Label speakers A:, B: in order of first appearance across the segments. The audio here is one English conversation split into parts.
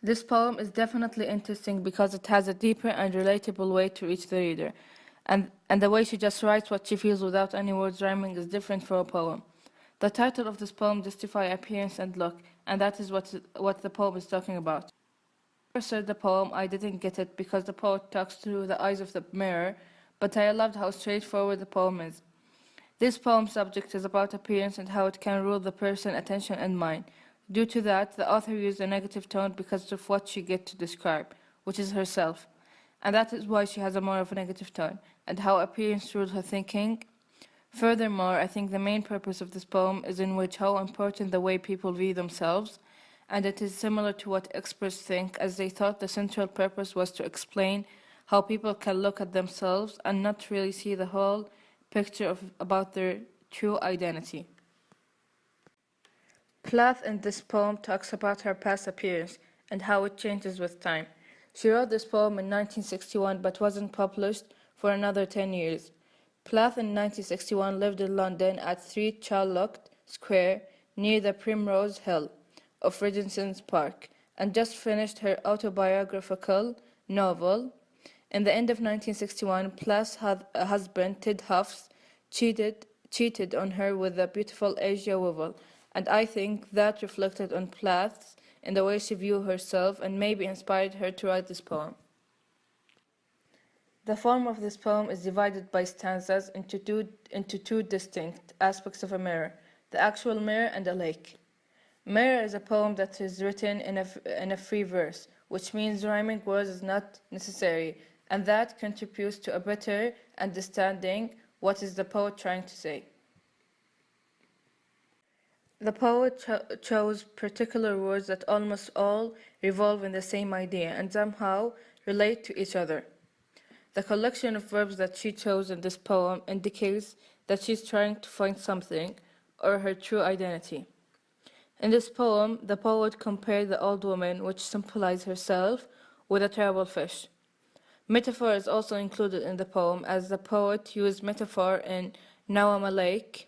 A: This poem is definitely interesting because it has a deeper and relatable way to reach the reader. And the way she just writes what she feels without any words rhyming is different for a poem. The title of this poem, Justify Appearance and Look, and that is what the poem is talking about. When I first read the poem, I didn't get it because the poet talks through the eyes of the mirror, but I loved how straightforward the poem is. This poem's subject is about appearance and how it can rule the person's attention and mind. Due to that, the author used a negative tone because of what she gets to describe, which is herself. And that is why she has a more of a negative tone, and how appearance rules her thinking. Furthermore, I think the main purpose of this poem is in which how important the way people view themselves, and it is similar to what experts think, as they thought the central purpose was to explain how people can look at themselves and not really see the whole picture about their true identity. Plath in this poem talks about her past appearance and how it changes with time. She wrote this poem in 1961 but wasn't published for another 10 years. Plath in 1961 lived in London at 3 Charlotte Square near the Primrose Hill of Regent's Park and just finished her autobiographical novel. In the end of 1961, Plath's husband, Ted Huffs, cheated on her with a beautiful Asia Weevil, and I think that reflected on Plath in the way she viewed herself and maybe inspired her to write this poem. The form of this poem is divided by stanzas into two distinct aspects of a mirror, the actual mirror and a lake. Mirror is a poem that is written in a free verse, which means rhyming words is not necessary, and that contributes to a better understanding what is the poet trying to say. The poet chose particular words that almost all revolve in the same idea and somehow relate to each other. The collection of verbs that she chose in this poem indicates that she's trying to find something, or her true identity. In this poem, the poet compared the old woman, which symbolizes herself, with a terrible fish. Metaphor is also included in the poem, as the poet used metaphor in Now I'm a Lake.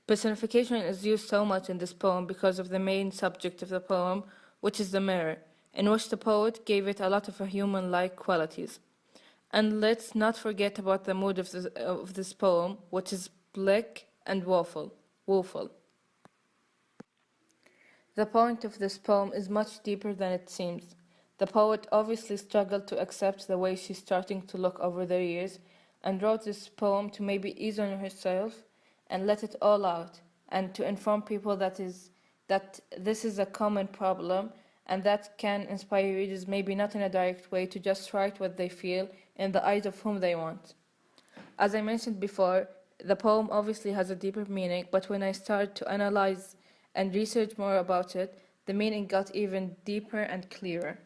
A: Personification is used so much in this poem because of the main subject of the poem, which is the mirror, in which the poet gave it a lot of human-like qualities. And let's not forget about the mood of this poem, which is bleak and woeful. The point of this poem is much deeper than it seems. The poet obviously struggled to accept the way she's starting to look over the years, and wrote this poem to maybe ease on herself and let it all out, and to inform people that this is a common problem, and that can inspire readers, maybe not in a direct way, to just write what they feel in the eyes of whom they want. As I mentioned before, the poem obviously has a deeper meaning, but when I started to analyze and research more about it, the meaning got even deeper and clearer.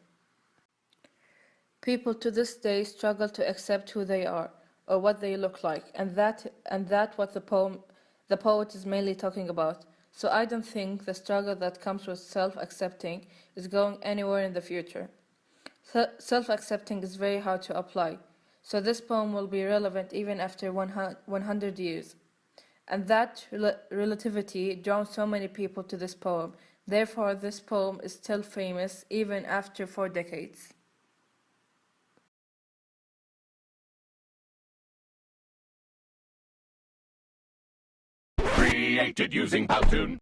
A: People to this day struggle to accept who they are or what they look like, and that what the poet is mainly talking about. So I don't think the struggle that comes with self-accepting is going anywhere in the future. Self-accepting is very hard to apply, so this poem will be relevant even after 100 years. And that relativity draws so many people to this poem. Therefore, this poem is still famous even after 4 decades.
B: Created using Powtoon.